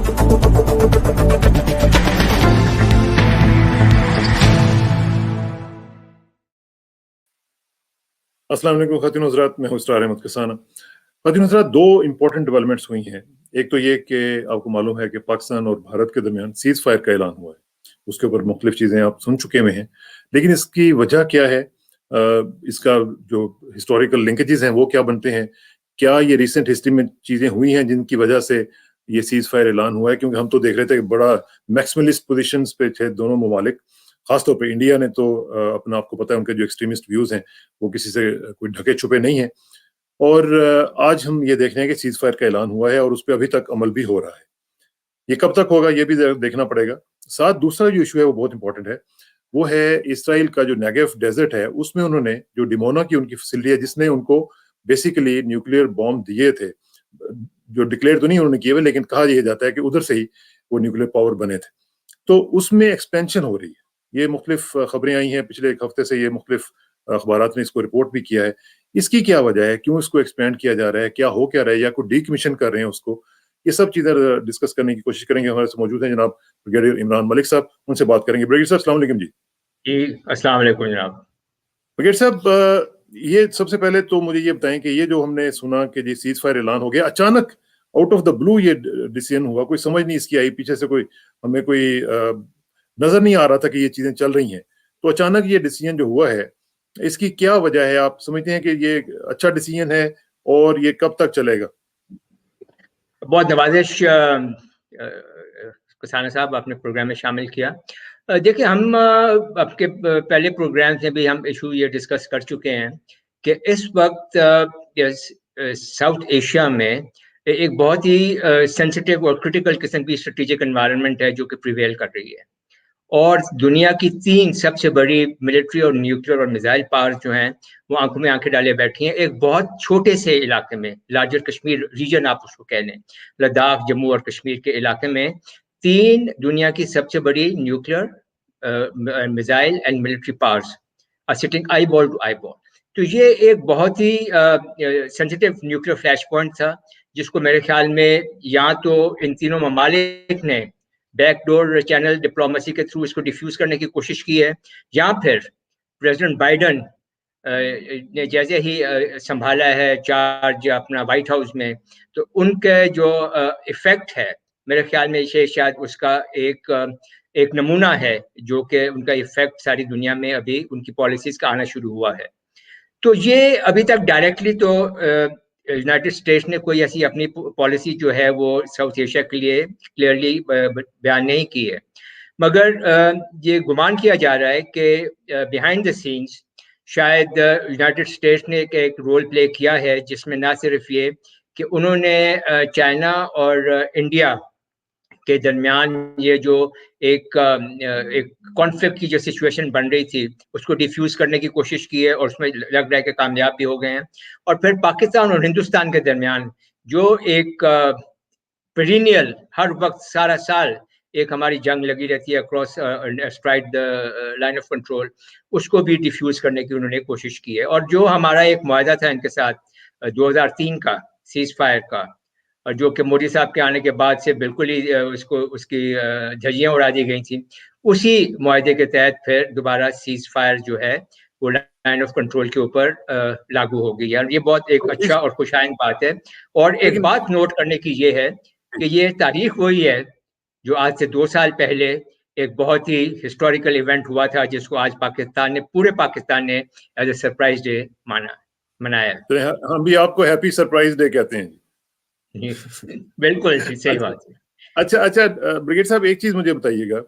अस्सलाम वालेकुम ख़वातीन हज़रात, मैं हूं इसरार अहमद कसाना। ख़वातीन हज़रात, दो इम्पोर्टेंट डेवलपमेंट्स हुई हैं। एक तो ये कि आपको मालूम है कि पाकिस्तान और भारत के दरमियान सीज़ फायर का ऐलान हुआ है। उसके ऊपर मुख्तलिफ चीज़ें आप सुन चुके हुए हैं, लेकिन इसकी वजह क्या है, इसका जो हिस्टोरिकल लिंकेजेस हैं वो क्या बनते हैं, क्या ये रिसेंट हिस्ट्री में चीज़ें हुई हैं जिनकी वजह से ये सीज़ फायर ऐलान हुआ है? क्योंकि हम तो देख रहे थे कि बड़ा मैक्सिमलिस्ट पोजिशंस पे थे दोनों ममालिक। खासतौर पे इंडिया ने तो अपना, आपको पता है उनके जो एक्सट्रीमिस्ट व्यूज हैं वो किसी से कोई ढके छुपे नहीं है। और आज हम ये देख रहे हैं कि सीज फायर का ऐलान हुआ है और उस पर अभी तक अमल भी हो रहा है। ये कब तक होगा ये भी देखना पड़ेगा। साथ दूसरा जो इशू है वो बहुत इंपॉर्टेंट है, वो है इसराइल का जो नेगेव डेजर्ट है, उसमें उन्होंने जो डिमोना की उनकी फैसिलिटी है जिसने उनको बेसिकली न्यूक्लियर बॉम्ब दिए थे, जो डिक्लेयर तो नहीं उन्होंने किए हुए, लेकिन कहा यह जाता है कि उधर से ही वो न्यूक्लियर पावर बने थे। तो उसमें एक्सपेंशन हो रही है। ये मुख्तलिफ खबरें आई हैं पिछले एक हफ्ते से, ये मुख्तलिफ अखबारात ने इसको रिपोर्ट भी किया है। इसकी क्या वजह है, क्यों इसको एक्सपेंड किया जा रहा है, क्या हो क्या रहा है, या कोई डीकमीशन कर रहे हैं उसको? ये सब चीजें डिस्कस करने की कोशिश करेंगे। हमारे साथ मौजूद हैं जनाब ब्रिगेडियर इमरान मलिक साहब, उनसे बात करेंगे। ब्रिगेडियर साहब अस्सलाम वालेकुम जी। अस्सलाम वालेकुम जनाब। ब्रिगेडियर साहब, ये सबसे पहले तो मुझे ये बताएं कि ये जो हमने सुना कि जी सीज फायर ऐलान हो गया, अचानक आउट ऑफ द ब्लू ये डिसीजन हुआ, कोई समझ नहीं इसकी आई, पीछे से कोई हमें कोई नजर नहीं आ रहा था कि ये चीजें चल रही हैं, तो अचानक ये डिसीजन जो हुआ है, इसकी क्या वजह है? आप समझते हैं कि ये अच्छा डिसीजन है और ये कब तक चलेगा? बहुत नवाजिश कसाना साहब, आपने प्रोग्राम में शामिल किया। देखिए, हम आपके पहले प्रोग्राम से भी हम इशू ये डिस्कस कर चुके हैं कि इस वक्त साउथ एशिया में एक बहुत ही सेंसिटिव और क्रिटिकल किस्म की स्ट्रेटेजिक एनवायरनमेंट है जो कि प्रिवेल कर रही है, और दुनिया की 3 सबसे बड़ी मिलिट्री और न्यूक्लियर और मिसाइल पावर जो हैं वो आंखों में आंखें डाले बैठी हैं एक बहुत छोटे से इलाके में। लार्जर कश्मीर रीजन आप उसको कह लें, लद्दाख, जम्मू और कश्मीर के इलाके में 3 दुनिया की सबसे बड़ी nuclear, missile and military powers are sitting eye ball to eye ball. तो ये एक बहुत ही सेंसिटिव न्यूक्लियर फ्लैश पॉइंट था, जिसको मेरे ख्याल में या तो इन तीनों ममालिक ने बैकडोर चैनल डिप्लोमेसी के थ्रू इसको डिफ्यूज करने की कोशिश की है, या फिर प्रेसिडेंट बाइडन ने जैसे ही संभाला है चार्ज अपना व्हाइट हाउस में, तो उनके जो इफेक्ट है मेरे ख्याल में ये शायद उसका एक नमूना है, जो कि उनका इफेक्ट सारी दुनिया में अभी उनकी पॉलिसीज का आना शुरू हुआ है। तो ये अभी तक डायरेक्टली तो यूनाइटेड स्टेट्स ने कोई ऐसी अपनी पॉलिसी जो है वो साउथ एशिया के लिए क्लियरली बयान नहीं की है, मगर ये गुमान किया जा रहा है कि बिहाइंड द सीन्स शायद यूनाइटेड स्टेट्स ने एक रोल प्ले किया है, जिसमें ना सिर्फ ये कि उन्होंने चाइना और इंडिया के दरमियान ये जो एक कॉन्फ्लिक्ट की जो सिचुएशन बन रही थी उसको डिफ्यूज करने की कोशिश की है, और उसमें लग रहा है कि कामयाब भी हो गए हैं। और फिर पाकिस्तान और हिंदुस्तान के दरमियान जो एक पेरिनियल हर वक्त सारा साल एक हमारी जंग लगी रहती है across straight the line of control, उसको भी डिफ्यूज करने की उन्होंने कोशिश की है। और जो हमारा एक मुआहदा था इनके साथ 2003 का सीज फायर का, और जो कि मोदी साहब के आने के बाद से बिल्कुल ही उसकी धज्जियां उड़ा दी गई थी, उसी मुआहदे के तहत फिर दोबारा सीज फायर जो है वो लाइन ऑफ कंट्रोल के ऊपर लागू हो गई है। और ये बहुत एक अच्छा और खुशाइन बात है। और एक बात नोट करने की ये है कि ये तारीख वही है जो आज से 2 साल पहले एक बहुत ही हिस्टोरिकल इवेंट हुआ था, जिसको आज पाकिस्तान ने, पूरे पाकिस्तान ने एज ए सरप्राइज डे मनाया। तो हम भी आपको हैप्पी सरप्राइज डे कहते हैं जी। बिल्कुल सही बात है। अच्छा ब्रिगेड साहब, एक चीज मुझे बताइएगा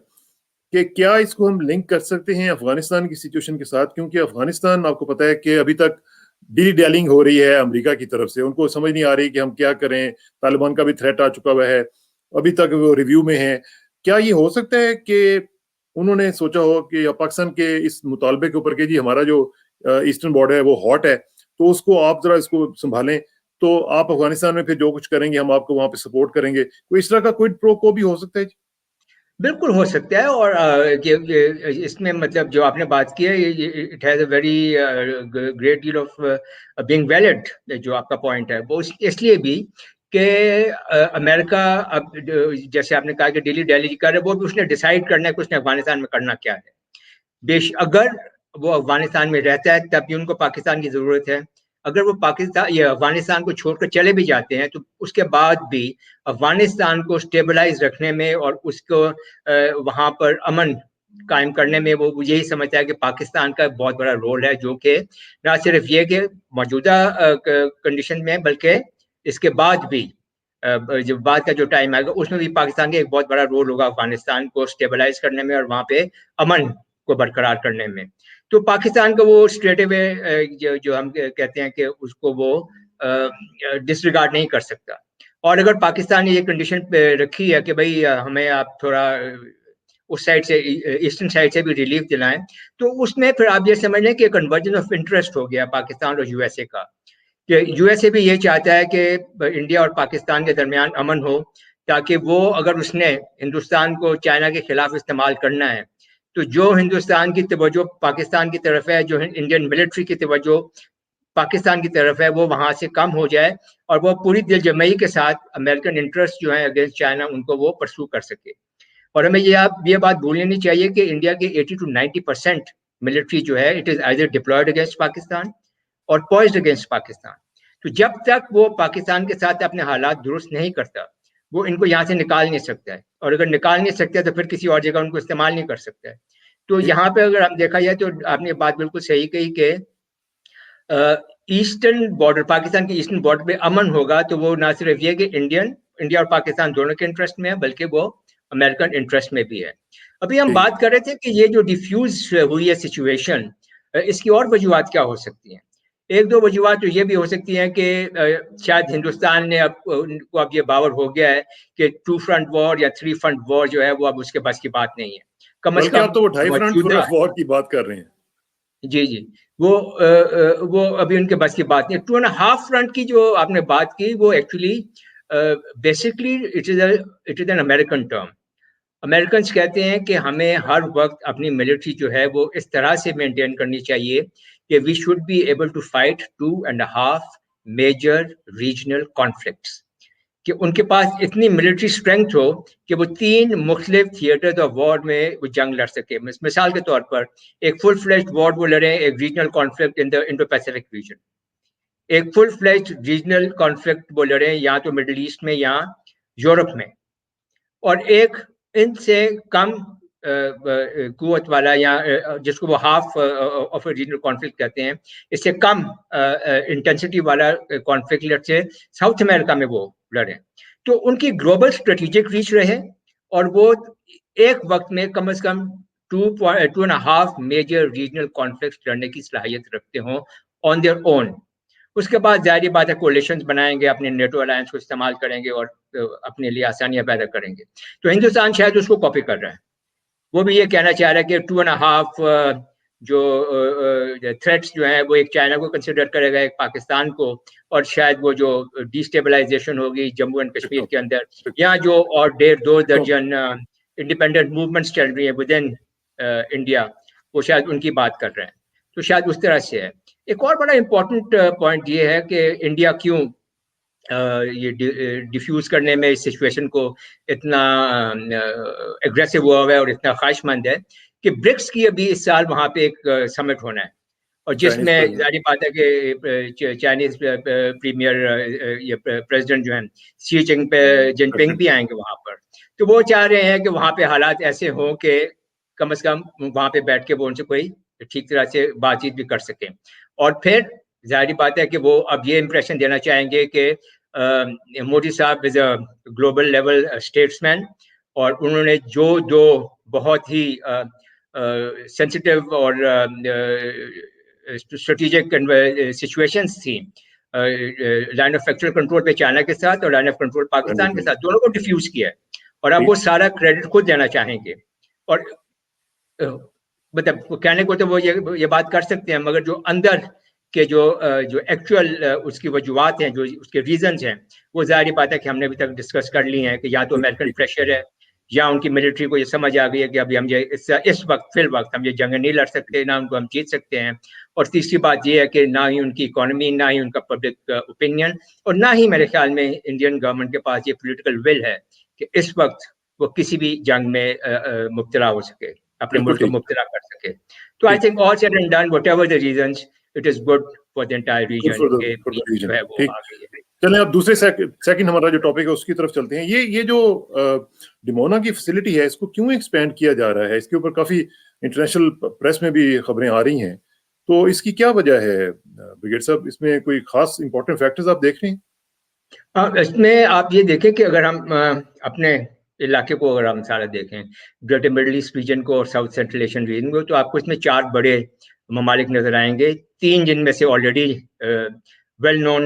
कि क्या इसको हम लिंक कर सकते हैं अफगानिस्तान की सिचुएशन के साथ? क्योंकि अफगानिस्तान, आपको पता है कि अभी तक डी डैलिंग हो रही है अमेरिका की तरफ से, उनको समझ नहीं आ रही कि हम क्या करें। तालिबान का भी थ्रेट आ चुका हुआ है, अभी तक वो रिव्यू में है। क्या ये हो सकता है कि उन्होंने सोचा हो कि पाकिस्तान के इस मुतालबे के ऊपर कि जी हमारा जो ईस्टर्न बॉर्डर है वो हॉट है, तो उसको आप जरा इसको संभालें, तो आप अफगानिस्तान में फिर जो कुछ करेंगे हम आपको वहां पे सपोर्ट करेंगे? कोई इस तरह का क्विड प्रो को भी हो सकता है? बिल्कुल हो सकता है। और इसमें मतलब जो आपने बात की है, it has a very great deal of being valid. जो आपका पॉइंट है वो इसलिए भी کہ امریکہ اب جیسے آپ نے کہا کہ ڈیلی کر رہے وہ بھی اس نے ڈیسائیڈ کرنا ہے کہ اس نے افغانستان میں کرنا کیا ہے. اگر وہ افغانستان میں رہتا ہے تب بھی ان کو پاکستان کی ضرورت ہے. اگر وہ پاکستان یا افغانستان کو چھوڑ کر چلے بھی جاتے ہیں تو اس کے بعد بھی افغانستان کو اسٹیبلائز رکھنے میں اور اس کو وہاں پر امن قائم کرنے میں وہ یہی سمجھتا ہے کہ پاکستان کا بہت بڑا رول ہے, جو کہ نہ صرف یہ کہ موجودہ کنڈیشن میں بلکہ اس کے بعد بھی جو بعد کا جو ٹائم آئے گا اس میں بھی پاکستان کا ایک بہت بڑا رول ہوگا افغانستان کو اسٹیبلائز کرنے میں اور وہاں پہ امن کو برقرار کرنے میں. تو پاکستان کا وہ اسٹریٹ اوے جو ہم کہتے ہیں کہ اس کو وہ ڈس ریگارڈ نہیں کر سکتا. اور اگر پاکستان نے یہ کنڈیشن پہ رکھی ہے کہ بھائی ہمیں آپ تھوڑا اس سائڈ سے ایسٹرن سائڈ سے بھی ریلیف دلائیں, تو اس میں پھر آپ یہ سمجھ لیں کہ کنورجن آف انٹرسٹ ہو گیا پاکستان اور یو ایس اے کا, کہ یو ایس اے بھی یہ چاہتا ہے کہ انڈیا اور پاکستان کے درمیان امن ہو, تاکہ وہ اگر اس نے ہندوستان کو چائنا کے خلاف استعمال کرنا ہے تو جو ہندوستان کی توجہ پاکستان کی طرف ہے, جو انڈین ملٹری کی توجہ پاکستان کی طرف ہے, وہ وہاں سے کم ہو جائے اور وہ پوری دل جمعی کے ساتھ امریکن انٹرسٹ جو ہیں اگینسٹ چائنا ان کو وہ پرسو کر سکے. اور ہمیں یہ بات بھولنی نہیں چاہیے کہ انڈیا کے 80 to 90% ملٹری جو ہے it is either deployed against Pakistan اور پوائزڈ اگینسٹ پاکستان. تو جب تک وہ پاکستان کے ساتھ اپنے حالات درست نہیں کرتا وہ ان کو یہاں سے نکال نہیں سکتا ہے, اور اگر نکال نہیں سکتا ہے تو پھر کسی اور جگہ ان کو استعمال نہیں کر سکتا ہے. تو یہاں پہ اگر ہم دیکھا جائے تو آپ نے بات بالکل صحیح کہی کہ ایسٹرن بارڈر پاکستان کی ایسٹرن بارڈر پہ امن ہوگا تو وہ نہ صرف یہ کہ انڈیا اور پاکستان دونوں کے انٹرسٹ میں ہے بلکہ وہ امریکن انٹرسٹ میں بھی ہے. ابھی ہم بات کر رہے تھے کہ یہ جو ڈیفیوز ہوئی ہے سچویشن, اس کی اور وجوہات کیا ہو سکتی ہیں. ایک دو وجوہات تو یہ بھی ہو سکتی ہیں کہ شاید ہندوستان نے اب یہ باور ہو گیا ہے کہ 2 فرنٹ وار یا 3 فرنٹ وار جو ہے وہ اب اس کے بس کی بات نہیں ہے. کم از کم آپ تو وہ 2.5 فرنٹ وار کی بات کر رہے ہیں. جی وہ ابھی ان کے بس کی بات نہیں. 2.5 فرنٹ کی جو آپ نے بات کی وہ actually basically it is an American term. Americans کہتے ہیں کہ ہمیں ہر وقت اپنی ملٹری جو ہے وہ اس طرح سے مینٹین کرنی چاہیے کہ we should be able to fight 2.5 major regional conflicts, کہ ان کے پاس اتنی ملٹری اسٹرینتھ ہو کہ وہ 3 مختلف تھیٹرز آف وار میں وہ جنگ لڑ سکے. مثال کے طور پر ایک فل فلیجڈ وار وہ لڑیں ایک regional conflict in the Indo Pacific region, ایک فل فلیجڈ ریجنل کانفلکٹ وہ لڑیں یا تو مڈل ایسٹ میں یا یورپ میں, اور ایک ان سے کم قوت والا یا جس کو وہ half of a regional conflict کہتے ہیں, اس سے کم انٹینسٹی والا کانفلکٹ سے ساؤتھ امریکہ میں وہ لڑیں. تو ان کی گلوبل اسٹریٹجک ریچ رہے اور وہ ایک وقت میں کم از کم 2.5 میجر ریجنل کانفلکٹ لڑنے کی صلاحیت رکھتے ہوں آن دیئر اون. اس کے بعد ظاہری بات ہے کولیشنز بنائیں گے, اپنے نیٹو الائنس کو استعمال کریں گے اور اپنے لیے آسانیاں پیدا کریں گے. تو ہندوستان شاید اس کو کاپی کر رہا ہے, وہ بھی یہ کہنا چاہ رہا ہے کہ 2.5 جو تھریٹس جو ہیں وہ ایک چائنا کو کنسیڈر کرے گا, ایک پاکستان کو, اور شاید وہ جو ڈی اسٹیبلائزیشن ہوگی جموں اینڈ کشمیر کے اندر, یا جو اور 1.5-2 درجن انڈیپینڈنٹ موومنٹس چل رہی ہیں ود ان انڈیا, وہ شاید ان کی بات کر رہے ہیں. تو شاید اس طرح سے ہے. ایک اور بڑا امپورٹنٹ پوائنٹ یہ ہے کہ انڈیا کیوں یہ ڈیفیوز کرنے میں اس سچویشن کو اتنا اگریسو ہوا ہے اور اتنا خواہش مند ہے کہ برکس کی ابھی اس سال وہاں پہ ایک سمٹ ہونا ہے, اور جس میں ظاہری بات ہے کہ چائنیز پریمیئر پریزیڈنٹ جو ہیں سی جن پنگ بھی آئیں گے وہاں پر. تو وہ چاہ رہے ہیں کہ وہاں پہ حالات ایسے ہوں کہ کم از کم وہاں پہ بیٹھ کے وہ ان سے کوئی ٹھیک طرح سے بات چیت بھی کر سکیں. اور پھر ظاہری بات ہے کہ وہ اب یہ امپریشن دینا چاہیں گے کہ مودی صاحب از اے گلوبل لیول اسٹیٹس مین, اور انہوں نے جو بہت ہی سینسٹیو اور اسٹریٹجک سچویشنز تھیں لائن آف ایکچوئل کنٹرول پہ چائنا کے ساتھ اور لائن آف کنٹرول پاکستان کے ساتھ, دونوں کو ڈیفیوز کیا ہے, اور اب وہ سارا کریڈٹ خود دینا چاہیں گے. اور مطلب کہنے کو تو وہ یہ بات کر سکتے ہیں, مگر جو اندر کہ جو ایکچوئل اس کی وجوہات ہیں, جو اس کے ریزنز ہیں, وہ ظاہری بات ہے کہ ہم نے ابھی تک ڈسکس کر لی ہیں کہ یا تو امریکن پریشر ہے, या उनकी मिलिट्री को ये समझ आ गई है कि अभी हम ये इस वक्त फिल वक्त हम ये जंग नहीं लड़ सकते, ना उनको हम जीत सकते हैं। और तीसरी बात ये है कि ना ही उनकी इकोनॉमी, ना ही उनका पब्लिक ओपिनियन, और ना ही मेरे ख्याल में इंडियन गवर्नमेंट के पास ये पॉलिटिकल विल है कि इस वक्त वो किसी भी जंग में मुब्तला हो सके, अपने मुल्क को मुब्तला कर सके। तो I think all said and done, whatever the reasons, it is good for the entire reason के जो है वो आ गई है। चलें अब दूसरे सेकंड हमारा जो टॉपिक है उसकी तरफ चलते हैं। ये जो डिमोना की फैसिलिटी है, इसको क्यों एक्सपेंड किया जा रहा है? इसके ऊपर काफी इंटरनेशनल प्रेस में भी खबरें आ रही हैं, तो इसकी क्या वजह है ब्रिगेड साहब? इसमें कोई खास इंपॉर्टेंट फैक्टर्स आप देख रहे हैं? इसमें आप ये देखें कि अगर हम अपने इलाके को अगर हम सारा देखें, ग्रेटर मिडल ईस्ट रीजन को और साउथ सेंट्रल एशियन रीजन को, तो आपको इसमें 4 बड़े ममालिक नजर आएंगे, 3 जिनमें से already well known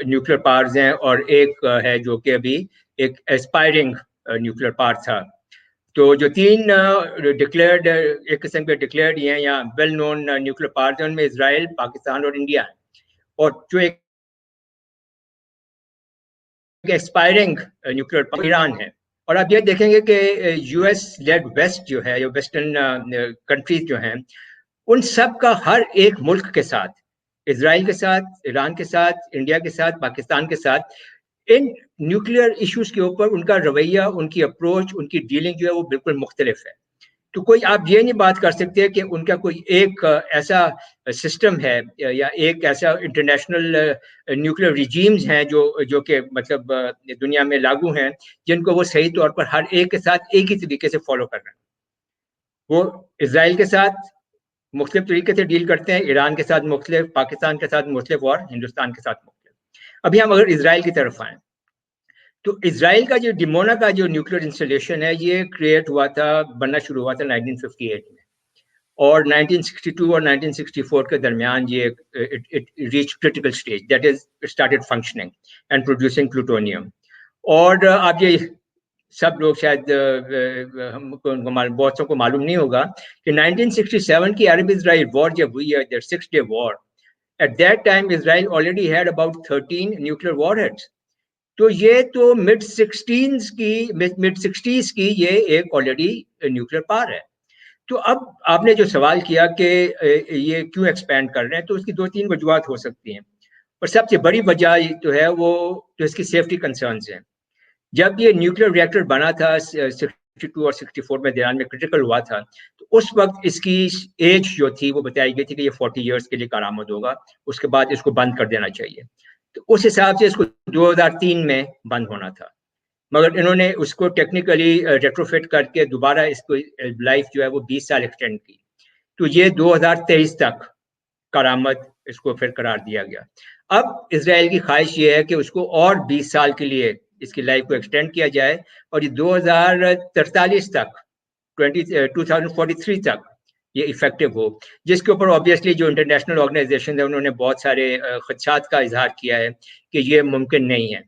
nuclear powers हैं, और एक है जो कि अभी एक एस्पायरिंग न्यूक्लियर पावर था। तो जो 3 डिक्लेयर्ड, एक किस्म के डिक्लेयर्ड हैं या वेल नोन न्यूक्लियर पावर्स हैं, उनमें इजराइल, पाकिस्तान और इंडिया है। और जो एक एक्सपायरिंग न्यूक्लियर पावर ईरान है। और आप ये देखेंगे कि यूएस लेड वेस्ट जो है, या वेस्टर्न कंट्रीज जो हैं, उन सब का हर एक मुल्क के साथ, इजराइल के साथ, ईरान के साथ, इंडिया के साथ, पाकिस्तान के साथ, इन न्यूक्लियर इश्यूज के ऊपर उनका रवैया, उनकी अप्रोच, उनकी डीलिंग जो है वो बिल्कुल मुख्तलिफ है। तो कोई आप ये नहीं बात कर सकते कि उनका कोई एक ऐसा सिस्टम है या एक ऐसा इंटरनेशनल न्यूक्लियर रिजीम्स हैं जो कि मतलब दुनिया में लागू हैं, जिनको वो सही तौर पर हर एक के साथ एक ही तरीके से फॉलो कर रहे हैं। वो इजराइल के साथ मुख्तलिफ तरीके से डील करते हैं, ईरान के साथ मुख्तलिफ, पाकिस्तान के साथ मुख्तलिफ और हिंदुस्तान के साथ मुख्तलिफ। अभी हम अगर इजराइल की तरफ आए, तो इजराइल का जो डिमोना का जो न्यूक्लियर इंस्टॉलेशन है, ये क्रिएट हुआ था, बनना शुरू हुआ था 1958 में, और 1962 और 1964 के दरमियान ये it reach critical stage, that is started functioning and producing plutonium. और आप ये सब लोग शायद हमको बहुतों को मालूम नहीं होगा कि 1967 की अरब इजराइल वॉर जब हुई है, there 6 day war, at that time Israel already had about 13 nuclear warheads. तो ये तो मिड 60s की ये एक ऑलरेडी न्यूक्लियर पावर है। तो अब आपने जो सवाल किया कि ये क्यों एक्सपैंड कर रहे हैं, तो उसकी 2-3 वजूहत हो सकती हैं। और सबसे बड़ी वजह जो है वो तो इसकी सेफ्टी कंसर्न्स हैं। जब ये न्यूक्लियर रिएक्टर बना था 62 और 64 में दरमियान में क्रिटिकल हुआ था, तो उस वक्त इसकी एज जो थी वो बताई गई थी कि ये 40 इयर्स के लिए कारामद होगा, उसके बाद इसको बंद कर देना चाहिए। तो उस हिसाब से इसको 2003 में बंद होना था, मगर इन्होंने उसको टेक्निकली रेट्रोफिट करके दोबारा इसको लाइफ जो है वो 20 साल एक्सटेंड की, तो ये 2023 तक करामत इसको फिर करार दिया गया। अब इजराइल की ख्वाहिश ये है कि उसको और 20 साल के लिए इसकी लाइफ को एक्सटेंड किया जाए, और ये 2043 तक 2043 तक ये इफेक्टिव हो, जिसके ऊपर ऑब्वियसली जो इंटरनेशनल ऑर्गेनाइजेशन है उन्होंने बहुत सारे खदशात का इजहार किया है कि ये मुमकिन नहीं है,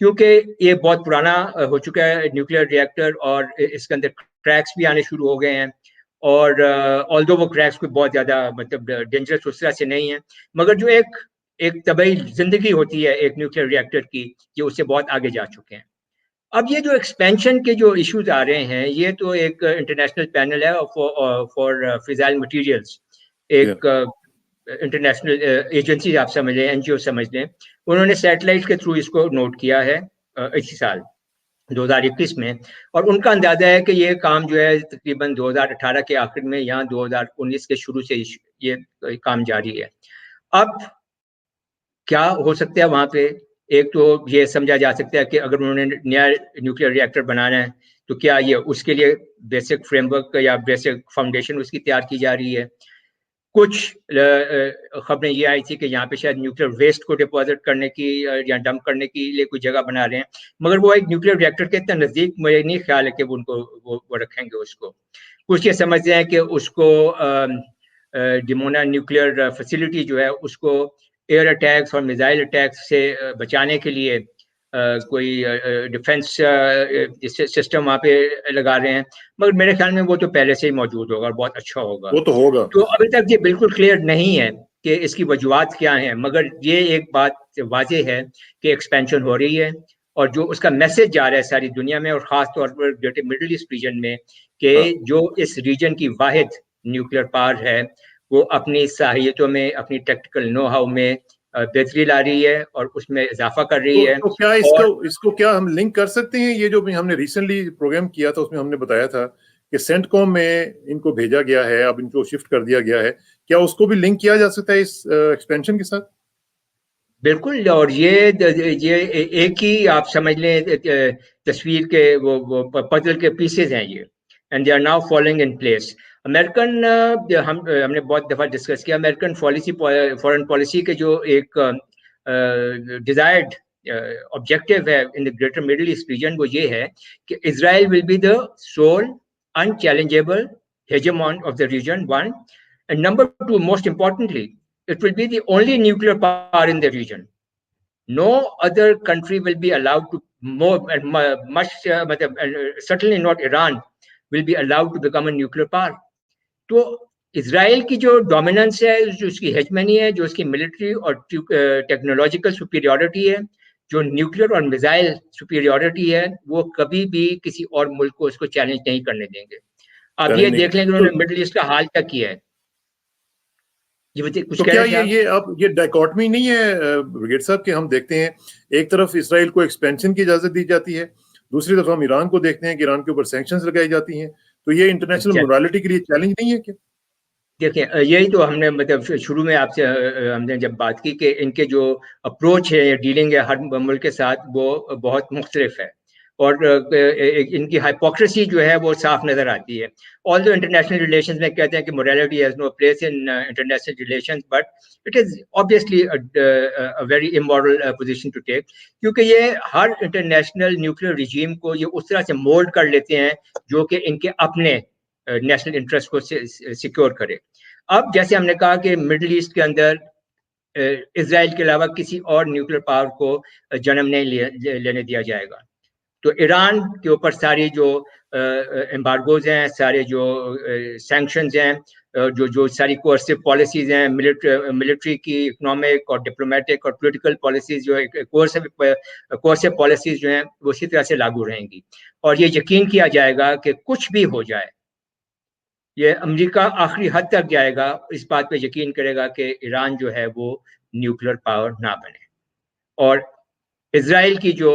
क्योंकि ये बहुत पुराना हो चुका है न्यूक्लियर रिएक्टर, और इसके अंदर क्रैक्स भी आने शुरू हो गए हैं। और ऑल्दो वो क्रैक्स कोई बहुत ज़्यादा मतलब डेंजरस उस तरह से नहीं है, मगर जो एक तबई जिंदगी होती है एक न्यूक्लियर रिएक्टर की, ये उससे बहुत आगे जा चुके हैं। अब ये जो एक्सपेंशन के जो इश्यूज आ रहे हैं, ये तो एक इंटरनेशनल पैनल है फॉर फिजाइल मटेरियल्स, एक इंटरनेशनल एजेंसी आप समझ लें, एनजीओ समझ लें, उन्होंने सैटेलाइट के थ्रू इसको नोट किया है इसी साल 2021 में, और उनका अंदाजा है कि ये काम जो है तकरीबन 2018 के आखिर में या 2019 के शुरू से ये काम जारी है। अब क्या हो सकता है वहाँ पे, एक तो ये समझा जा सकता है कि अगर उन्होंने नया न्यूक्लियर रिएक्टर बनाना है, तो क्या ये उसके लिए बेसिक फ्रेमवर्क या बेसिक फाउंडेशन उसकी तैयार की जा रही है। कुछ खबरें ये आई थी कि यहाँ पे शायद न्यूक्लियर वेस्ट को डिपॉजिट करने की या डंप करने के लिए कोई जगह बना रहे हैं, मगर वो एक न्यूक्लियर रिएक्टर के इतना नज़दीक मुझे नहीं ख्याल है कि उनको वो रखेंगे उसको। कुछ ये समझते हैं कि उसको डिमोना न्यूक्लियर फैसिलिटी जो है उसको एयर अटैक्स और मिसाइल अटैक्स से बचाने के लिए कोई डिफेंस सिस्टम वहाँ पे लगा रहे हैं, मगर मेरे ख्याल में वो तो पहले से ही मौजूद होगा और बहुत अच्छा होगा। वो तो होगा। तो अभी तक ये बिल्कुल क्लियर नहीं है कि इसकी वजूहत क्या हैं, मगर ये एक बात वाज़ेह है कि एक्सपेंशन हो रही है, اور جو اس کا میسج جا رہا ہے ساری دنیا میں اور خاص طور پر گریٹر مڈل ایسٹ ریجن میں کہ جو اس ریجن کی واحد نیوکلیئر پاور ہے وہ اپنی صلاحیتوں میں اپنی ٹیکٹیکل نو ہاؤ میں بہتری لا رہی ہے اور اس میں اضافہ کر رہی ہے. تو کیا اس کو کیا ہم لنک کر سکتے ہیں؟ یہ جو ہم نے ریسنٹلی پروگرام کیا تھا اس میں ہم نے بتایا تھا کہ سینٹ کوم میں ان کو بھیجا گیا ہے, اب ان کو شفٹ کر دیا گیا ہے, کیا اس کو بھی لنک کیا جا سکتا ہے اس ایکسپینشن کے ساتھ؟ بالکل, اور یہ ایک ہی آپ سمجھ لیں تصویر کے وہ پزل کے پیسز ہیں یہ, and they are now following in place. American ہم نے بہت دفعہ ڈسکس کیا, امریکن فارن پالیسی کے جو ایک ڈیزائرڈ آبجیکٹو ہے in the greater middle east region وہ یہ ہے کہ Israel will be the sole unchallengable hegemon of the region, one, and number two, most importantly, it will be the only nuclear power in the region. No other country will be allowed to certainly not Iran will be allowed to become a nuclear power. تو اسرائیل کی جو dominance ہے, جو اس کی hegemony ہے, جو اس کی military اور ٹیکنالوجیکل سپیریورٹی ہے, جو نیوکلیئر اور میزائل سپیریورٹی ہے, وہ کبھی بھی کسی اور ملک کو اس کو چیلنج نہیں کرنے دیں گے. آپ یہ دیکھ لیں کہ انہوں نے مڈل ایسٹ کا حال کیا کیا ہے. تو کیا یہ ڈائیکاٹمی نہیں ہے بریگیڈ صاحب کہ ہم دیکھتے ہیں ایک طرف اسرائیل کو ایکسپینشن کی اجازت دی جاتی ہے, دوسری طرف ہم ایران کو دیکھتے ہیں کہ ایران کے اوپر سینکشنز لگائی جاتی ہیں, تو یہ انٹرنیشنل مورالٹی کے لیے چیلنج نہیں ہے کیا؟ دیکھیں یہی تو ہم نے مطلب شروع میں آپ سے ہم نے جب بات کی کہ ان کے جو اپروچ ہے یا ڈیلنگ ہے ہر ملک کے ساتھ وہ بہت مختلف ہے, اور ان کی ہائپوکریسی جو ہے وہ صاف نظر آتی ہے. آل دو انٹرنیشنل ریلیشنز میں کہتے ہیں کہ morality has no place in international relations, but it is obviously a very immoral position to take, کیونکہ یہ ہر انٹرنیشنل نیوکلیئر ریجیم کو یہ اس طرح سے مولڈ کر لیتے ہیں جو کہ ان کے اپنے نیشنل انٹرسٹ کو سیکیور کرے. اب جیسے ہم نے کہا کہ مڈل ایسٹ کے اندر اسرائیل کے علاوہ کسی اور نیوکلیئر پاور کو جنم نہیں لینے دیا جائے گا, تو ایران کے اوپر ساری جو امبارگوز ہیں, سارے جو سینکشنز ہیں, جو ساری کوئرسو پالیسیز ہیں, ملٹری کی, اکنامک اور ڈپلومیٹک اور پولیٹیکل پالیسیز جو کوئرسو پالیسیز جو ہیں وہ اسی طرح سے لاگو رہیں گی. اور یہ یقین کیا جائے گا کہ کچھ بھی ہو جائے, یہ امریکہ آخری حد تک جائے گا, اس بات پہ یقین کرے گا کہ ایران جو ہے وہ نیوکلیئر پاور نہ بنے, اور اسرائیل کی جو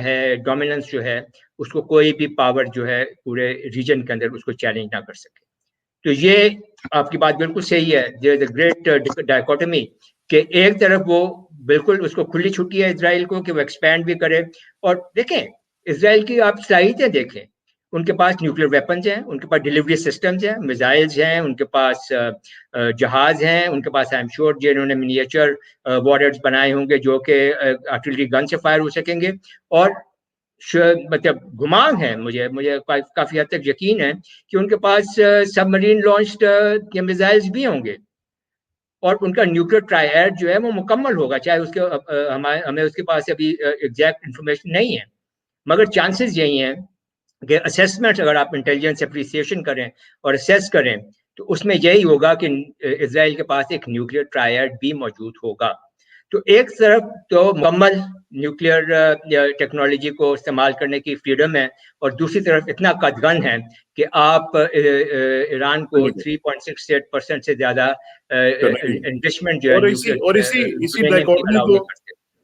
ہے ڈومیننس جو ہے اس کو کوئی بھی پاور جو ہے پورے ریجن کے اندر اس کو چیلنج نہ کر سکے. تو یہ آپ کی بات بالکل صحیح ہے, دیر از اے گریٹ ڈائیکوٹمی کہ ایک طرف وہ بالکل اس کو کھلی چھٹی ہے اسرائیل کو کہ وہ ایکسپینڈ بھی کرے. اور دیکھیں اسرائیل کی آپ صلاحیتیں دیکھیں, ان کے پاس نیوکلیئر ویپنز ہیں, ان کے پاس ڈیلیوری سسٹمز ہیں, میزائلز ہیں, ان کے پاس جہاز ہیں, ان کے پاس آئی ایم شیور جنہوں نے منیچر وارڈرز بنائے ہوں گے جو کہ آرٹلری گن سے فائر ہو سکیں گے. اور مطلب گمان ہے, مجھے کافی حد تک یقین ہے کہ ان کے پاس سب مرین لانچڈ میزائلز بھی ہوں گے, اور ان کا نیوکلیئر ٹرائیڈ جو ہے وہ مکمل ہوگا, چاہے اس کے ہمیں اس کے پاس ابھی ایگزیکٹ انفارمیشن نہیں ہے, مگر چانسز یہی ہیں کہ اسیسمنٹ اگر آپ انٹیلیجنس اپریسیشن کریں اور اسیس کریں تو اس میں یہی ہوگا کہ اسرائیل کے پاس ایک نیوکلیئر ٹرائیڈ بھی موجود ہوگا. تو ایک طرف تو مکمل نیوکلیئر ٹیکنالوجی کو استعمال کرنے کی فریڈم ہے, اور دوسری طرف اتنا قدغن ہے کہ آپ ایران کو 3.68% سے زیادہ انرچمنٹ جو ہے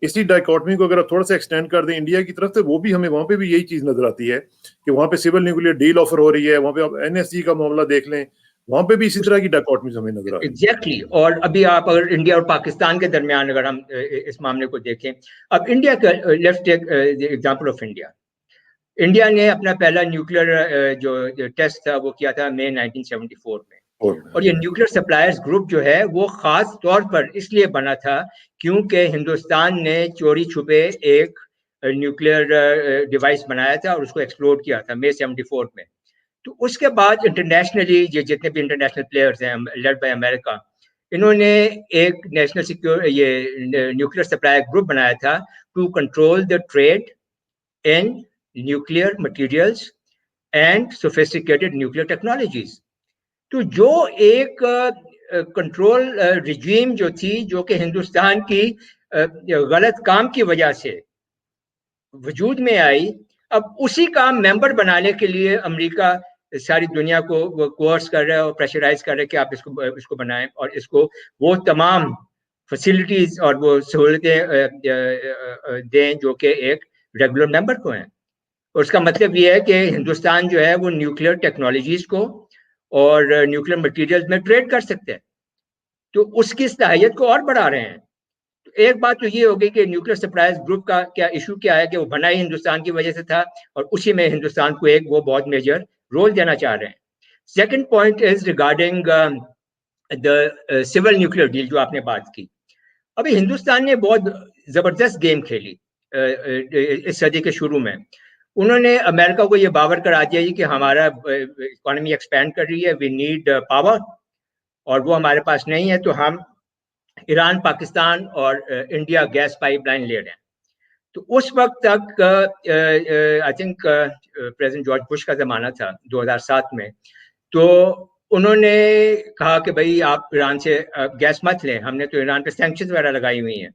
اسی ڈائیکاٹمی کو اگر آپ تھوڑا سا ایکسٹینڈ کر دیں انڈیا کی طرف سے, وہ بھی ہمیں وہاں پہ بھی یہی چیز نظر آتی ہے کہ وہاں پہ سول نیوکلیئر ڈیل آفر ہو رہی ہے, وہاں پہ آپ این ایس جی کا معاملہ دیکھ لیں, وہاں پہ بھی اسی طرح کی ڈائیکاٹمیز ہمیں نظر آتی ہے. ایگزیکٹلی. اور ابھی آپ اگر انڈیا اور پاکستان کے درمیان اگر ہم اس معاملے کو دیکھیں, اب انڈیا کا let's take example of India. India نے اپنا پہلا نیوکلیئر جو ٹیسٹ تھا وہ کیا تھا مئی 1974 میں, اور یہ نیوکلیئر سپلائرز گروپ جو ہے وہ خاص طور پر اس لیے بنا تھا کیونکہ ہندوستان نے چوری چھپے ایک نیوکلیئر ڈیوائس بنایا تھا اور اس کو ایکسپلوڈ کیا تھا مئی 74 میں. تو اس کے بعد انٹرنیشنلی جتنے بھی انٹرنیشنل پلیئرز ہیں لیڈ بائی امریکہ, انہوں نے ایک نیشنل یہ نیوکلیئر سپلائی گروپ بنایا تھا to control the trade in nuclear materials and sophisticated nuclear technologies. تو جو ایک کنٹرول رجیم جو تھی جو کہ ہندوستان کی غلط کام کی وجہ سے وجود میں آئی، اب اسی کا ممبر بنانے کے لیے امریکہ ساری دنیا کو وہ کورس کر رہا ہے اور پریشرائز کر رہا ہے کہ آپ اس کو بنائیں اور اس کو وہ تمام فیسلٹیز اور وہ سہولتیں دیں جو کہ ایک ریگولر ممبر کو ہیں. اور اس کا مطلب یہ ہے کہ ہندوستان جو ہے وہ نیوکلیر ٹیکنالوجیز کو اور نیوکلیر مٹیریل میں ٹریڈ کر سکتے ہیں، تو اس کی صلاحیت کو اور بڑھا رہے ہیں. ایک بات تو یہ ہوگی کہ نیوکلیر سپلائز گروپ کا کیا ایشو کیا ہے کہ وہ بنا ہی ہندوستان کی وجہ سے تھا اور اسی میں ہندوستان کو ایک وہ بہت میجر رول دینا چاہ رہے ہیں. Second point is regarding the civil nuclear deal جو آپ نے بات کی. ابھی ہندوستان نے بہت زبردست گیم کھیلی اس صدی کے شروع میں. انہوں نے امریکہ کو یہ باور کرا دیا کہ ہمارا اکانومی ایکسپینڈ کر رہی ہے، وی نیڈ پاور، اور وہ ہمارے پاس نہیں ہے، تو ہم ایران، پاکستان اور انڈیا گیس پائپ لائن لے رہے ہیں. تو اس وقت تک I think president George Bush کا زمانہ تھا 2007 میں، تو انہوں نے کہا کہ بھائی آپ ایران سے گیس مت لیں، ہم نے تو ایران پہ سینکشنز وغیرہ لگائی ہوئی ہیں.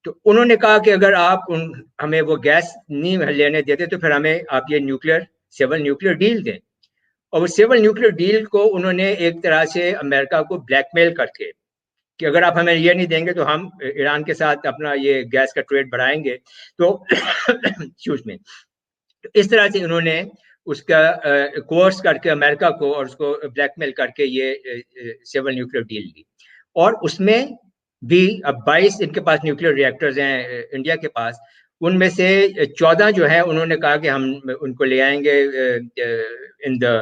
تو انہوں نے کہا کہ اگر آپ ہمیں وہ گیس نہیں لینے دیتے تو پھر ہمیں آپ یہ سیول نیوکلیر ڈیل دیں. اور وہ سیول نیوکلیر ڈیل کو انہوں نے ایک طرح سے امریکہ کو بلیک میل کر کے کہ اگر آپ ہمیں یہ نہیں دیں گے تو ہم ایران کے ساتھ اپنا یہ گیس کا ٹریڈ بڑھائیں گے. تو اس طرح سے انہوں نے اس کا کورس کر کے امریکہ کو اور اس کو بلیک میل کر کے یہ سیول نیوکلیر ڈیل دی. اور اس میں بھی اب 22 ان کے پاس نیوکلیر ریئیکٹرز ہیں انڈیا کے پاس، ان میں سے 14 جو ہے انہوں نے کہا کہ ہم ان کو لے آئیں گے in the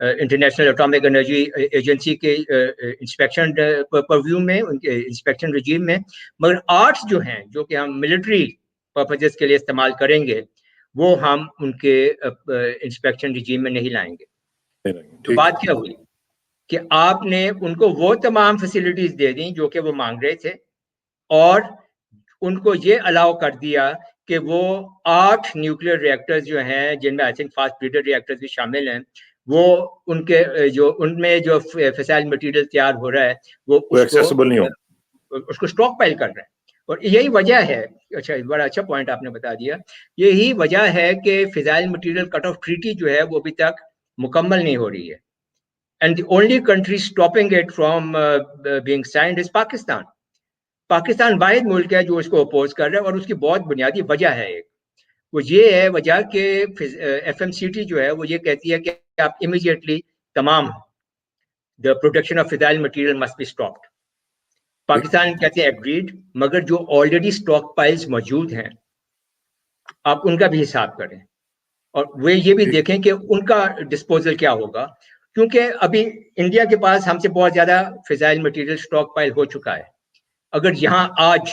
international atomic energy agency کے انسپیکشن پرویو میں، ان کے انسپیکشن رجیم میں. مگر 8 جو ہیں جو کہ ہم ملٹری پرپزز کے لیے استعمال کریں گے وہ ہم ان کے انسپیکشن رجیم میں نہیں لائیں گے. تو بات کیا ہوئی کہ آپ نے ان کو وہ تمام فیسلٹیز دے دیں جو کہ وہ مانگ رہے تھے، اور ان کو یہ الاؤ کر دیا کہ وہ 8 نیوکلیر ریئیکٹرز جو ہیں جن میں I think fast breeder reactors بھی شامل ہیں، وہ ان کے ان میں جو فسائل مٹیریل تیار ہو رہا ہے وہ اس کو اسٹاک پائل کر رہے ہیں. اور یہی وجہ ہے، اچھا بڑا اچھا پوائنٹ آپ نے بتا دیا، یہی وجہ ہے کہ فسائل مٹیریل کٹ آف ٹریٹی جو ہے وہ ابھی تک مکمل نہیں ہو رہی ہے. And the only country stopping it from being signed is Pakistan. Pakistan واحد ملک ہے جو اس کو اپوز کر رہا ہے، اور اس کی بہت بنیادی وجہ ہے ایک، وہ یہ ہے وجہ کہ ایف ایم سی ٹی جو ہے وہ یہ کہتی ہے کہ آپ امیڈیٹلی تمام the production of fissile material must be stopped. Pakistan کہتے ہیں ایگریڈ، مگر جو آلریڈی اسٹاک پائلز موجود ہیں آپ ان کا بھی حساب کریں اور وہ یہ بھی دیکھیں کہ ان کا ڈسپوزل کیا ہوگا، کیونکہ ابھی انڈیا کے پاس ہم سے بہت زیادہ فسائل مٹیریل اسٹاک پائل ہو چکا ہے. اگر یہاں آج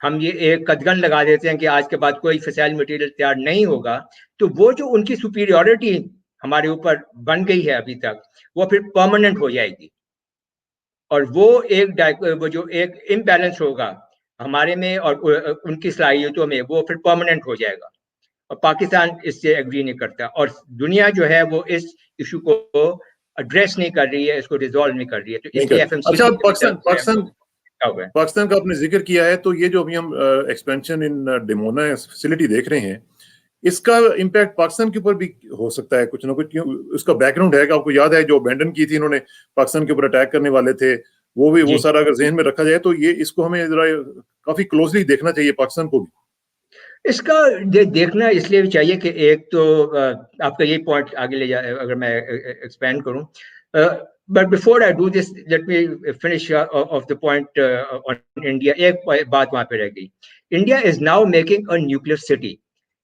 ہم یہ ایک قدغن لگا دیتے ہیں کہ آج کے بعد کوئی فسائل مٹیریل تیار نہیں ہوگا، تو وہ جو ان کی سپیریورٹی ہمارے اوپر بن گئی ہے ابھی تک، وہ پھر پرماننٹ ہو جائے گی، اور وہ جو ایک امبیلنس ہوگا ہمارے میں اور ان کی صلاحیتوں میں، وہ پھر پرماننٹ ہو جائے گا. اور پاکستان اس سے ایگری نہیں کرتا، اور دنیا جو ہے وہ اس ایشو کو ایڈریس نہیں کر رہی ہے، اس کو ریزالو نہیں کر رہی ہے. تو اس لیے پاکستان کا آپ نے ذکر کیا ہے، تو یہ جو ابھی ہم ایکسپینشن ان ڈیمونا فیسلٹی دیکھ رہے ہیں، اس کا امپیکٹ پاکستان کے اوپر بھی ہو سکتا ہے کچھ نہ کچھ. اس کا بیک گراؤنڈ ہے کہ آپ کو یاد ہے جو ابینڈن کی تھی انہوں نے، پاکستان کے اوپر اٹیک کرنے والے تھے، وہ سارا اگر ذہن میں رکھا جائے تو یہ اس کو ہمیں ذرا کافی کلوزلی دیکھنا چاہیے پاکستان کو بھی. اس کا دیکھنا اس لیے بھی چاہیے کہ ایک تو آپ کا یہ پوائنٹ آگے لے جائے اگر میں ایکسپینڈ کروں، but before I do this let me finish of the point on India. ایک بات وہاں پہ رہ گئی، India is now making a nuclear city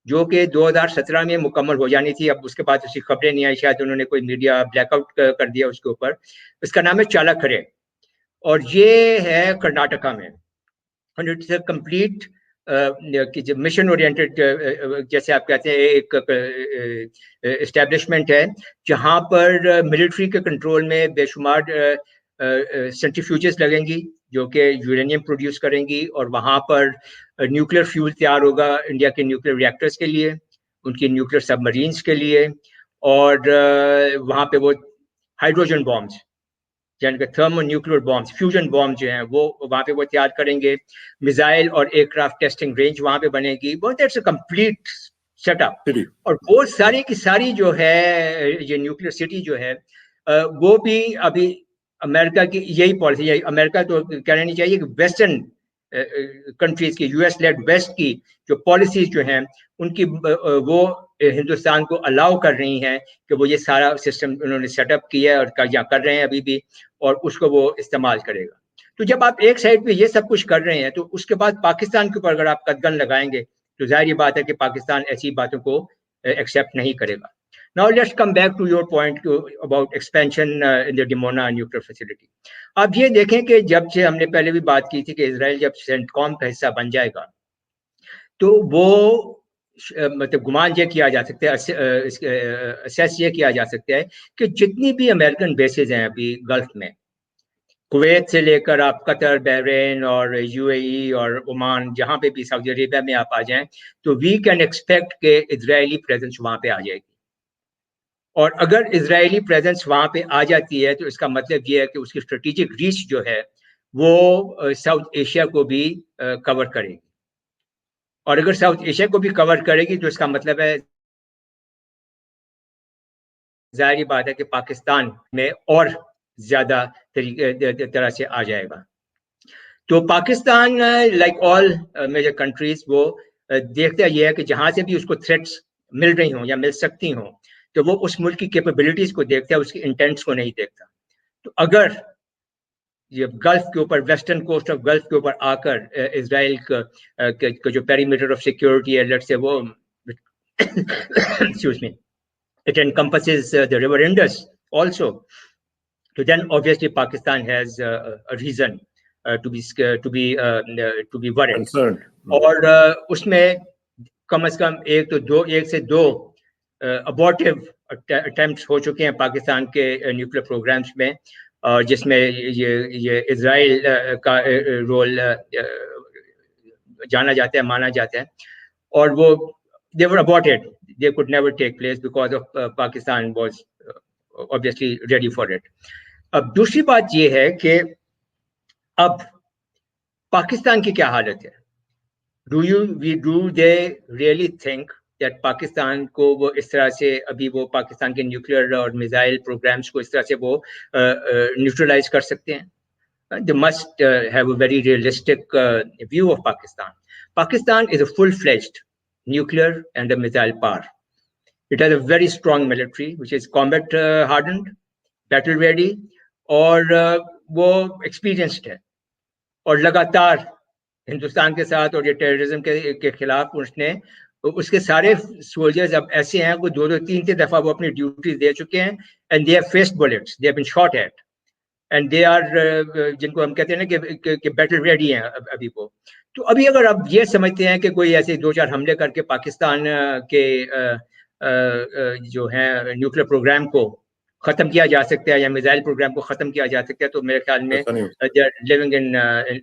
جو کہ 2017 میں مکمل ہو جانی تھی. اب اس کے بعد اس کی خبریں نہیں آئی، شاید انہوں نے کوئی میڈیا بلیک آؤٹ کر دیا اس کے اوپر. اس کا نام ہے چالاکھرے، اور یہ ہے کرناٹکا میں. کمپلیٹ مشن اورینٹڈ جیسے آپ کہتے ہیں ایک اسٹیبلشمنٹ ہے جہاں پر ملٹری کے کنٹرول میں بے شمار سینٹریفیوجز لگیں گی جو کہ یورینیم پروڈیوس کریں گی، اور وہاں پر نیوکلیر فیول تیار ہوگا انڈیا کے نیوکلیر ریئیکٹرز کے لیے، ان کی نیوکلیر سب مرینز کے لیے، اور وہاں پہ وہ ہائیڈروجن بامبس यानी कि thermo nuclear bombs, fusion bomb जो हैं वो वहाँ पे वो तैयार करेंगे, मिसाइल और एयरक्राफ्ट टेस्टिंग रेंज वहाँ पे बनेगी, वो दैट्स अ कंप्लीट सेटअप। और वो सारी की सारी जो है ये न्यूक्लियर सिटी जो है वो भी अभी अमेरिका की यही पॉलिसी है। अमेरिका तो कहना नहीं चाहिए कि वेस्टर्न कंट्रीज की, यूएस लेड वेस्ट की जो पॉलिसीज जो हैं उनकी वो हिंदुस्तान को अलाउ कर रही हैं कि वो ये सारा सिस्टम उन्होंने सेटअप किया है और कर रहे हैं अभी भी, और उसको वो इस्तेमाल करेगा। तो जब आप एक साइड पे ये सब कुछ कर रहे हैं तो उसके बाद पाकिस्तान के ऊपर अगर आप कदगन लगाएंगे तो जाहिर बात है कि पाकिस्तान ऐसी बातों को एक्सेप्ट नहीं करेगा। Now let's come back to your point about expansion in the Dimona nuclear facility. अब ये देखें कि जब से हमने पहले भी बात की थी कि इजराइल जब सेंटकॉम का हिस्सा बन जाएगा तो वो मतलब गुमान ये किया जा सकता है, असेस ये किया जा सकता है कि जितनी भी अमेरिकन बेसेस हैं अभी गल्फ में, कुवैत से लेकर आप कतर, बहरीन और यूएई और ओमान, जहां पे भी सऊदी अरेबिया में आप आ जाएं, तो वी कैन एक्सपेक्ट के इजरायली प्रेजेंस वहां पे आ जाएगी। और अगर इजरायली प्रेजेंस वहां पे आ जाती है तो इसका मतलब ये है कि उसकी स्ट्रेटेजिक रीच जो है वो साउथ एशिया को भी कवर करेगी, और अगर साउथ एशिया को भी कवर करेगी तो इसका मतलब है जाहिर बात है कि पाकिस्तान में और ज्यादा तरह से आ जाएगा। तो Pakistan like all major countries वो देखता ये है कि जहां से भी उसको थ्रेट्स मिल रही हों या मिल सकती हों तो वो उस मुल्क की कैपेबिलिटीज को देखता है, उसके इंटेंट्स को नहीं देखता। तो अगर ये गल्फ के ऊपर, वेस्टर्न कोस्ट ऑफ गल्फ के ऊपर आकर इजराइल का जो पेरीमीटर ऑफ सिक्योरिटी है, लेट्स से वो excuse me, it encompasses the river Indus also, so then obviously Pakistan has a reason to be worried. Concerned. और उसमें कम से कम एक से दो अबॉर्टिव अटेम्प्ट्स हो चुके हैं पाकिस्तान के न्यूक्लियर प्रोग्राम्स में, और जिसमें ये इजराइल का रोल जाना जाता है, माना जाता है, और वो they were aborted, they could never take place because of Pakistan was obviously ready for it. अब दूसरी बात ये है कि अब पाकिस्तान की क्या हालत है? Do they really think that Pakistan को वो इस तरह से अभी वो पाकिस्तान के न्यूक्लियर और मिसाइल प्रोग्राम्स को इस तरह से वो न्यूट्रलाइज कर सकते हैं? They must have a very realistic view of Pakistan. Pakistan is a full-fledged nuclear and a missile power. It has a very strong military, which is combat hardened, battle ready, और वो experienced है, और लगातार हिंदुस्तान के साथ और ये terrorism के खिलाफ उसके सारे सोल्जर्स अब ऐसे हैं, वो दो तीन दफा वो अपनी ड्यूटी दे चुके हैं, and they have faced bullets, they have been shot at, and they are जिनको हम कहते हैं ना कि बैटल रेडी हैं अभी वो। तो अभी अगर आप ये समझते हैं कि कोई ऐसे 2-4 हमले करके पाकिस्तान के जो है न्यूक्लियर प्रोग्राम को खत्म किया जा सकता है या मिसाइल प्रोग्राम को खत्म किया जा सकता है, तो मेरे ख्याल में they are living in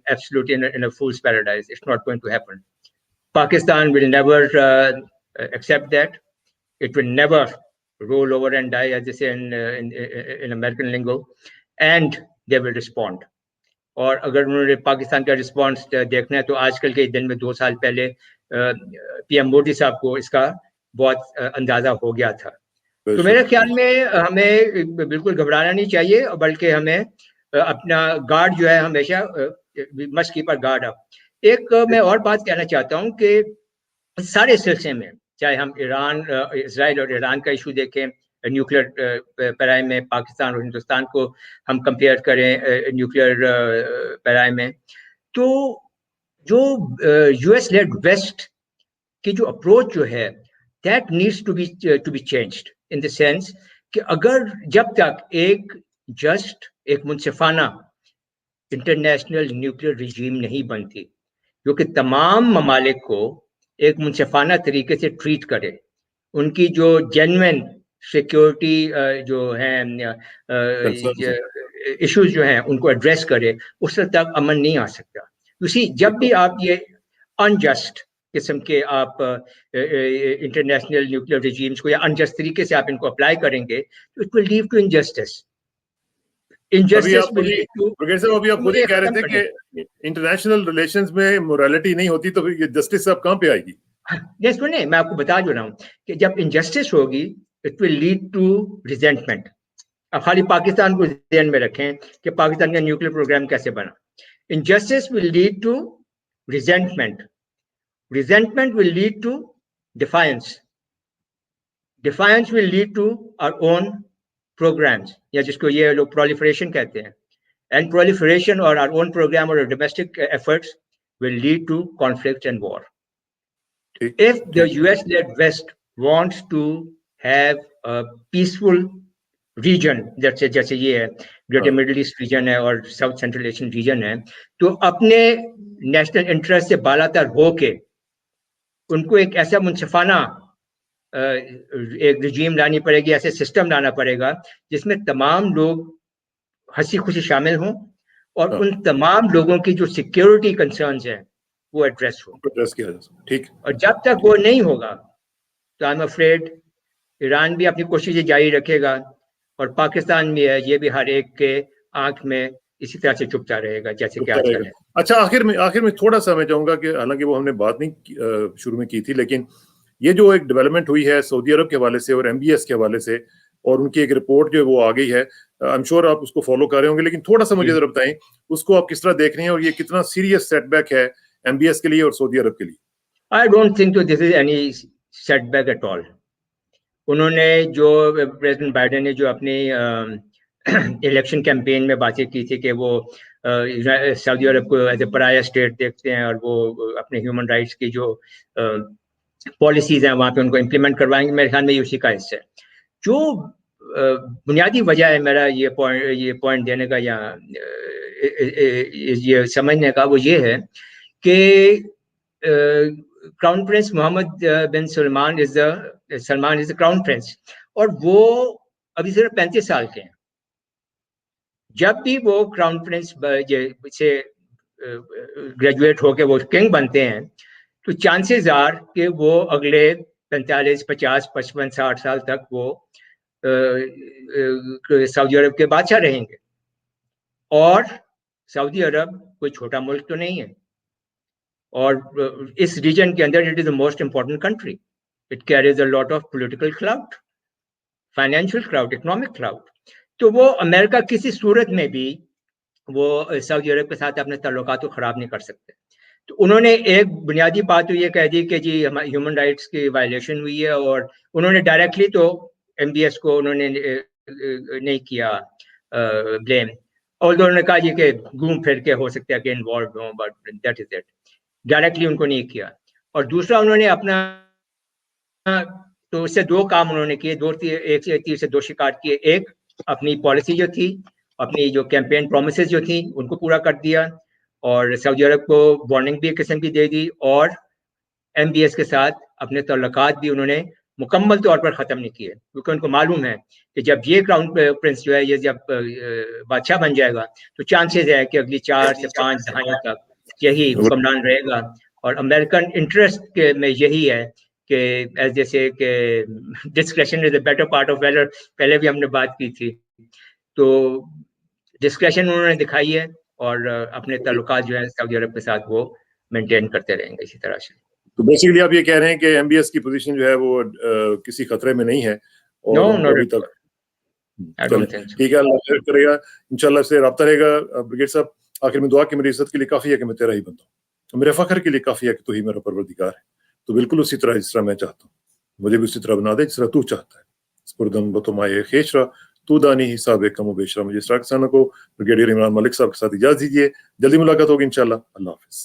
absolutely in a fool's paradise. It's not going to happen. Pakistan will never accept that. It will never roll over and die, as they say in American lingo, and they will respond. और अगर उन्होंने पाकिस्तान का response देखना है तो आजकल के दिन में 2 साल पहले पीएम मोदी साहब को इसका बहुत अंदाजा हो गया था। तो मेरे ख्याल में हमें बिल्कुल घबराना नहीं चाहिए, बल्कि हमें अपना गार्ड जो है हमेशा must keep our guard up. एक मैं और बात कहना चाहता हूँ कि सारे सिलसिले में, चाहे हम इजराइल और ईरान का इशू देखें, न्यूक्लियर पैराई में पाकिस्तान और हिंदुस्तान को हम कंपेयर करें न्यूक्लियर पैराई में, तो जो यूएस लेड वेस्ट की जो अप्रोच जो है, that needs to be changed in the sense कि अगर जब तक एक मुनसिफाना इंटरनेशनल न्यूक्लियर रिजीम नहीं बनती जो कि तमाम ममालिक को एक मुनसिफाना तरीके से ट्रीट करे, उनकी जो जेन्युइन सिक्योरिटी जो है इश्यूज जो हैं उनको एड्रेस करे, उस तक अमन नहीं आ सकता। उसी जब भी आप ये अनजस्ट किस्म के आप इंटरनेशनल न्यूक्लियर रिजीम्स को या अनजस्ट तरीके से आप इनको अप्लाई करेंगे तो it will lead to injustice. injustice will lead to, brigade साहब अभी आप खुद ही कह रहे थे कि इंटरनेशनल रिलेशंस में मोरालिटी नहीं होती तो ये जस्टिस अब कहाँ पे आएगी? ये सुनिए, मैं आपको बता जो रहा हूँ कि जब injustice होगी it will lead to resentment. अब खाली पाकिस्तान को ध्यान में रखें कि पाकिस्तान का न्यूक्लियर प्रोग्राम कैसे बना. Injustice will lead to resentment. Resentment will lead to defiance. Defiance will lead to our own programs, या जिसको ये लोग proliferation कहते हैं. And proliferation or our own program or domestic efforts will lead to conflict and war. If the US-led West wants to have a peaceful region, जैसे ये है greater middle east region है और साउथ सेंट्रल एशियन रीजन है, तो अपने national interest से बालातर होके उनको एक ऐसा मुनसिफाना एक रिजीम लानी पड़ेगी, ऐसे सिस्टम लाना पड़ेगा जिसमें तमाम लोग हंसी खुशी शामिल हों और उन तमाम लोगों की जो सिक्योरिटी कंसर्न्स हैं वो एड्रेस हो. ठीक. और जब तक वो नहीं होगा तो आई एम अफ्रेड ईरान भी अपनी कोशिशें जारी रखेगा और पाकिस्तान भी है, ये भी हर एक के आंख में इसी तरह से चुपता रहेगा जैसे कि आजकल है. अच्छा, आखिर में थोड़ा सा मैं चाहूंगा कि हालांकि वो हमने बात नहीं शुरू में की थी, लेकिन ये जो एक डेवलपमेंट हुई है सऊदी अरब के हवाले से और एमबीएस के हवाले से और उनकी एक रिपोर्ट जो वो आ गई है, आई एम श्योर आप उसको फॉलो कर रहे होंगे, लेकिन थोड़ा सा मुझे जरा बताएं उसको आप किस तरह देख रहे हैं और ये कितना सीरियस सेटबैक है एमबीएस के लिए और सऊदी अरब के लिए? I don't think this is any setback at all. उन्होंने जो प्रेसिडेंट बाइडेन ने जो अपनी इलेक्शन कैंपेन में बातें की थी कि वो सऊदी अरब को एज ए पराया स्टेट देखते हैं और वो अपने ह्यूमन राइट्स की जो पॉलिसीज हैं वहाँ पे उनको इम्प्लीमेंट करवाएंगे, मेरे ख्याल में ये उसी का हिस्सा है. जो बुनियादी वजह है मेरा ये पॉइंट देने का या ये समझने का, वो ये है कि crown prince Mohammed bin Salman is the crown prince और वो अभी सिर्फ 35 साल के हैं. जब भी वो क्राउन प्रिंस से ग्रेजुएट होके वो किंग बनते हैं तो चांसेस आर कि वो अगले 45, 50, 55, 60 साल तक वो सऊदी अरब के बादशाह रहेंगे. और सऊदी अरब कोई छोटा मुल्क तो नहीं है और इस रीजन के अंदर it is the most important country. It carries a lot of political cloud, financial cloud, economic cloud. तो वो अमेरिका किसी सूरत में भी वो सऊदी अरब के साथ अपने ताल्लुकात को खराब नहीं कर सकते. तो उन्होंने एक बुनियादी बात तो ये कह दी कि जी हमारे ह्यूमन राइट्स की वायलेशन हुई है और उन्होंने डायरेक्टली तो एमबीएस को उन्होंने नहीं किया ब्लेम, और उन्होंने कहा जी कि घूम फिर के हो सकता है कि इन्वॉल्व हो, but that is it. Directly उनको नहीं किया. और दूसरा उन्होंने अपना तो इससे दो काम उन्होंने किए, एक से तीर से दो शिकार किए. एक अपनी पॉलिसी जो थी, अपनी जो कैंपेन प्रोमिसेस जो थी उनको पूरा कर दिया और सऊदी अरब को वार्निंग भी एक किस्म की दे दी और एमबीएस के साथ अपने ताल्लुकात भी उन्होंने मुकम्मल तौर पर ख़त्म नहीं किए, क्योंकि उनको मालूम है कि जब ये क्राउन प्रिंस जो है ये जब बादशाह बन जाएगा तो चांसेस है कि अगली 4 से 5 दहाइयों तक यही हुक्मरान रहेगा. और अमेरिकन इंटरेस्ट के में यही है कि जैसे कि discretion is the better part of valour, पहले भी हमने बात की थी, तो डिस्क्रेशन उन्होंने दिखाई है और अपने ताल्लुकात जो है सऊदी अरब के साथ वो मेंटेन करते रहेंगे इसी तरह से. तो बेसिकली आप ये कह रहे हैं कि एमबीएस की पोजीशन जो है वो किसी खतरे में नहीं है और अभी तक ठीक है, अल्लाह करेगा इंशाल्लाह से रब्ता रहेगा. ब्रिगेड साहब, आखिर में दुआ की मेरी इज्जत के लिए काफी है कि मैं तेरा ही बंदा हूँ, तो मेरे फख्र के लिए काफी है कि तू ही मेरा परवरदिगार है. तो बिल्कुल उसी तरह जिस तरह मैं चाहता हूँ मुझे भी उसी तरह बना दे जिस तरह तू चाहता है. स्पुरदम बतुमाए खेशरा तू दानी हिसाब कम बेशरा. मुझे इस किसानों को ब्रिगेडियर इमरान मलिक साहब के साथ इजाजत दीजिए. जल्दी मुलाकात होगी इंशाल्लाह. अल्लाह हाफिज.